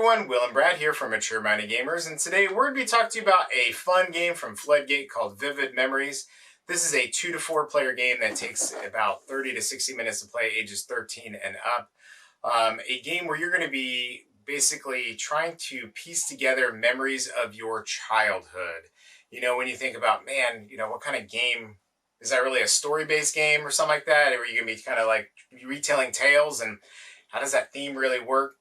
everyone, Will and Brad here from Mature Minded Gamers, and today we're going to be talking to you about a fun game from Floodgate called Vivid Memories. This is a 2 to 4 player game that takes about 30 to 60 minutes to play, ages 13 and up. A game where you're going to be basically trying to piece together memories of your childhood. You know, when you think about, man, you know, what kind of game, is that really a story-based game or something like that? Or are you going to be kind of like retelling tales, and how does that theme really work?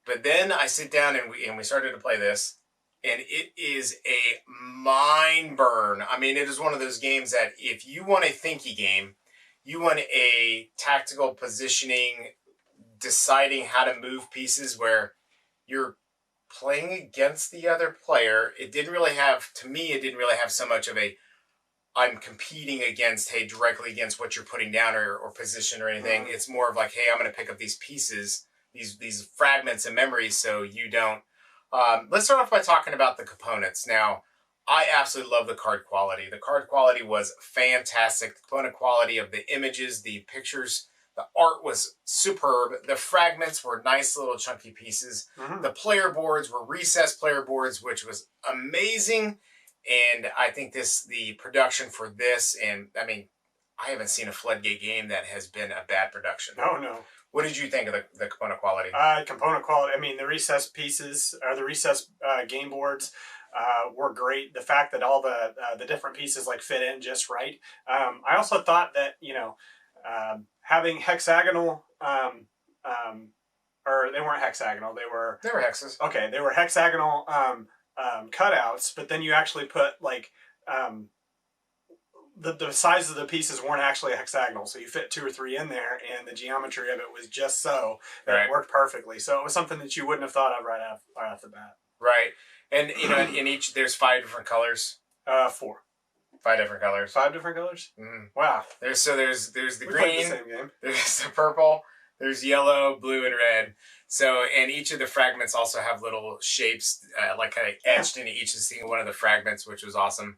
But then I sit down and we started to play this, and it is a mind burn. I mean, it is one of those games that if you want a thinky game, you want a tactical positioning, deciding how to move pieces where you're playing against the other player. It didn't really have, to me, it didn't really have so much of a, I'm competing against, hey, directly against what you're putting down or position or anything. Mm-hmm. It's more of like, hey, I'm going to pick up these pieces, these fragments of memories so you don't. Let's start off by talking about the components. Now, I absolutely love the card quality. The card quality was fantastic. The component quality of the images, the pictures, the art was superb. The fragments were nice little chunky pieces. Mm-hmm. The player boards were recessed player boards, which was amazing. And I think the production for this, and I mean, I haven't seen a Floodgate game that has been a bad production. No. What did you think of the component quality? Component quality, I mean, the recessed pieces, or the recessed game boards were great. The fact that all the different pieces like fit in just right. I also thought that, you know, having hexagonal, or they weren't hexagonal, they were hexes. Okay, they were hexagonal cutouts, but then you actually put like, the size of the pieces weren't actually hexagonal, so you fit 2 or 3 in there, and the geometry of it was just so that it worked perfectly. So it was something that you wouldn't have thought of right off the bat. Right, and you know, in each there's 5 different colors. 4. 5 different colors. 5 different colors. Mm. Wow. There's the we green. The same game. There's the purple. There's yellow, blue, and red. So, and each of the fragments also have little shapes, like kind of etched into each single one of the fragments, which was awesome.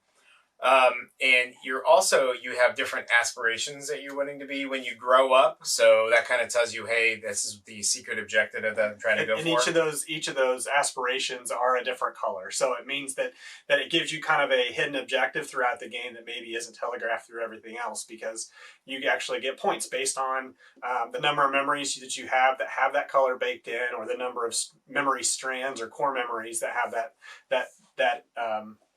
And you have different aspirations that you're wanting to be when you grow up. So that kind of tells you, hey, this is the secret objective that I'm trying to go for. And each of those aspirations are a different color. So it means that it gives you kind of a hidden objective throughout the game that maybe isn't telegraphed through everything else, because you actually get points based on the number of memories that you have that color baked in, or the number of memory strands or core memories that have that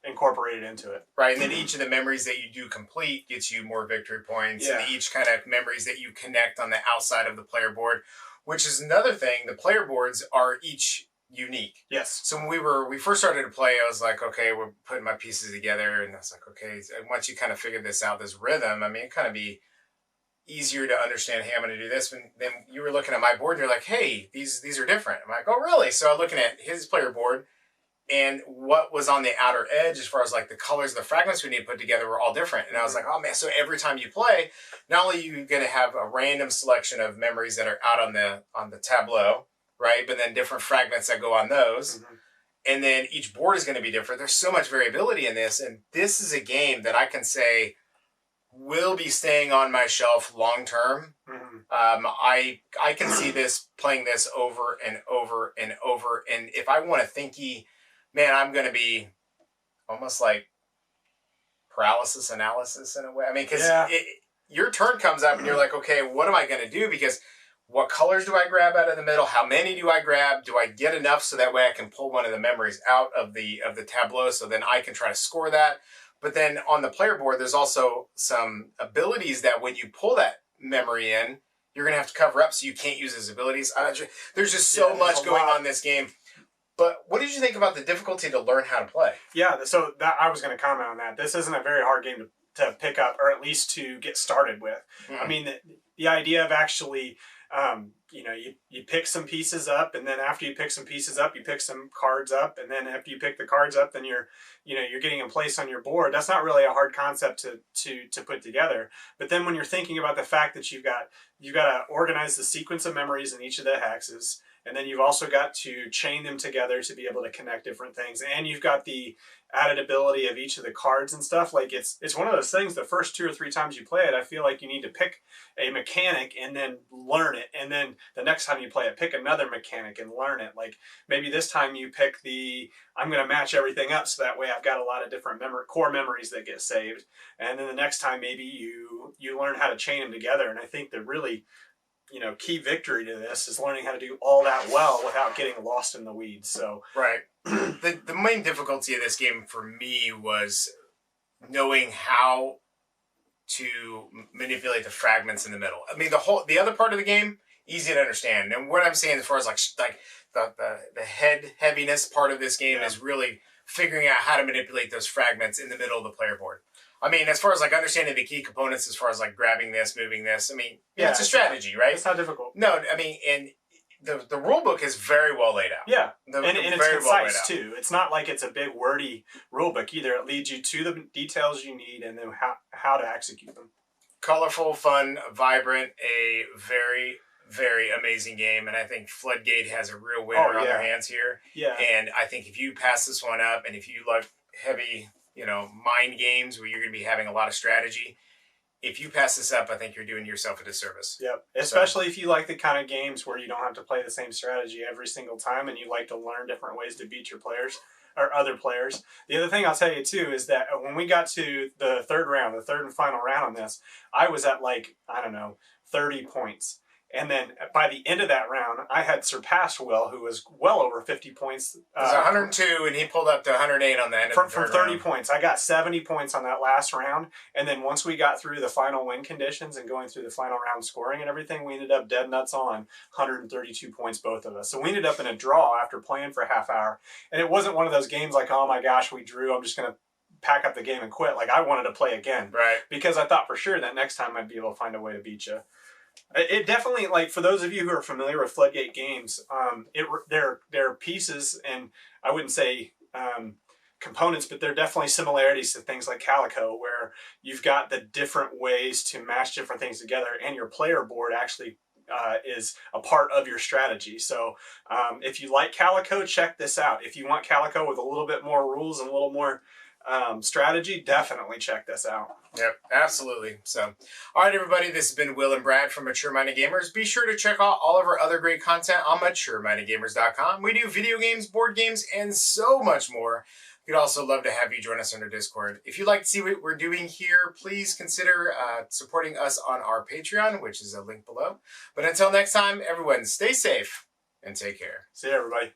incorporated into it. Right, and then each of the memories that you do complete gets you more victory points, and each kind of memories that you connect on the outside of the player board, which is another thing. The player boards are each unique. Yes. So when we first started to play, I was like, okay, we're putting my pieces together, and I was like, okay, once you kind of figure this out, this rhythm, I mean, it kind of be easier to understand, hey, I'm going to do this. When then you were looking at my board, and you're like, hey, these are different. I'm like, oh, really? So I'm looking at his player board, and what was on the outer edge as far as like the colors of the fragments we need to put together were all different. And I was like, oh man, so every time you play, not only are you going to have a random selection of memories that are out on the tableau, right? But then different fragments that go on those. Mm-hmm. And then each board is going to be different. There's so much variability in this. And this is a game that I can say will be staying on my shelf long term. Mm-hmm. I can see playing this over and over and over. And if I want a thinky, man, I'm going to be almost like paralysis analysis in a way. I mean, because your turn comes up and you're like, okay, what am I going to do? Because what colors do I grab out of the middle? How many do I grab? Do I get enough so that way I can pull one of the memories out of the tableau, so then I can try to score that? But then on the player board, there's also some abilities that when you pull that memory in, you're going to have to cover up, so you can't use his abilities. There's just so much going on in this game. But what did you think about the difficulty to learn how to play? Yeah, so I was going to comment on that. This isn't a very hard game to pick up, or at least to get started with. Mm-hmm. I mean, the idea of actually, you pick some pieces up, and then after you pick some pieces up, you pick some cards up, and then after you pick the cards up, then you're getting in place on your board. That's not really a hard concept to put together. But then when you're thinking about the fact that you've got to organize the sequence of memories in each of the hexes, and then you've also got to chain them together to be able to connect different things, and you've got the added ability of each of the cards and stuff. Like it's one of those things, the first 2 or 3 times you play it, I feel like you need to pick a mechanic and then learn it, and then the next time you play it, pick another mechanic and learn it. Like maybe this time you pick the, I'm going to match everything up so that way I've got a lot of different core memories that get saved, and then the next time maybe you learn how to chain them together. And I think the really key victory to this is learning how to do all that well without getting lost in the weeds. So right. The main difficulty of this game for me was knowing how to manipulate the fragments in the middle. I mean, the other part of the game, easy to understand. And what I'm saying as far as like the head heaviness part of this game is really figuring out how to manipulate those fragments in the middle of the player board. I mean, as far as like understanding the key components, as far as like grabbing this, moving this, I mean, it's a strategy, right? It's not difficult. No, I mean, and the rule book is very well laid out. Yeah, and it's concise too. It's not like it's a big wordy rule book either. It leads you to the details you need and then how to execute them. Colorful, fun, vibrant, a very, very amazing game, and I think Floodgate has a real winner on their hands here. Yeah, and I think if you pass this one up, and if you love heavy, mind games where you're going to be having a lot of strategy, if you pass this up, I think you're doing yourself a disservice. Yep. Especially if you like the kind of games where you don't have to play the same strategy every single time and you like to learn different ways to beat your players or other players. The other thing I'll tell you too is that when we got to the third and final round on this, I was at 30 points. And then by the end of that round, I had surpassed Will, who was well over 50 points. It was 102, and he pulled up to 108 on the end from 30 points. I got 70 points on that last round. And then once we got through the final win conditions and going through the final round scoring and everything, we ended up dead nuts on 132 points, both of us. So we ended up in a draw after playing for a half hour. And it wasn't one of those games like, oh my gosh, we drew, I'm just going to pack up the game and quit. Like I wanted to play again. Right. Because I thought for sure that next time I'd be able to find a way to beat you. It definitely, like, for those of you who are familiar with Floodgate Games, they're pieces, and I wouldn't say components, but they're definitely similarities to things like Calico, where you've got the different ways to mash different things together, and your player board actually is a part of your strategy. So if you like Calico, check this out. If you want Calico with a little bit more rules and a little more strategy, definitely check this out. Yep, absolutely. So, all right, everybody, this has been Will and Brad from Mature Minded Gamers. Be sure to check out all of our other great content on maturemindedgamers.com. We do video games, board games, and so much more. We'd also love to have you join us on our Discord. If you'd like to see what we're doing here, please consider supporting us on our Patreon, which is a link below. But until next time, everyone, stay safe and take care. See you, everybody.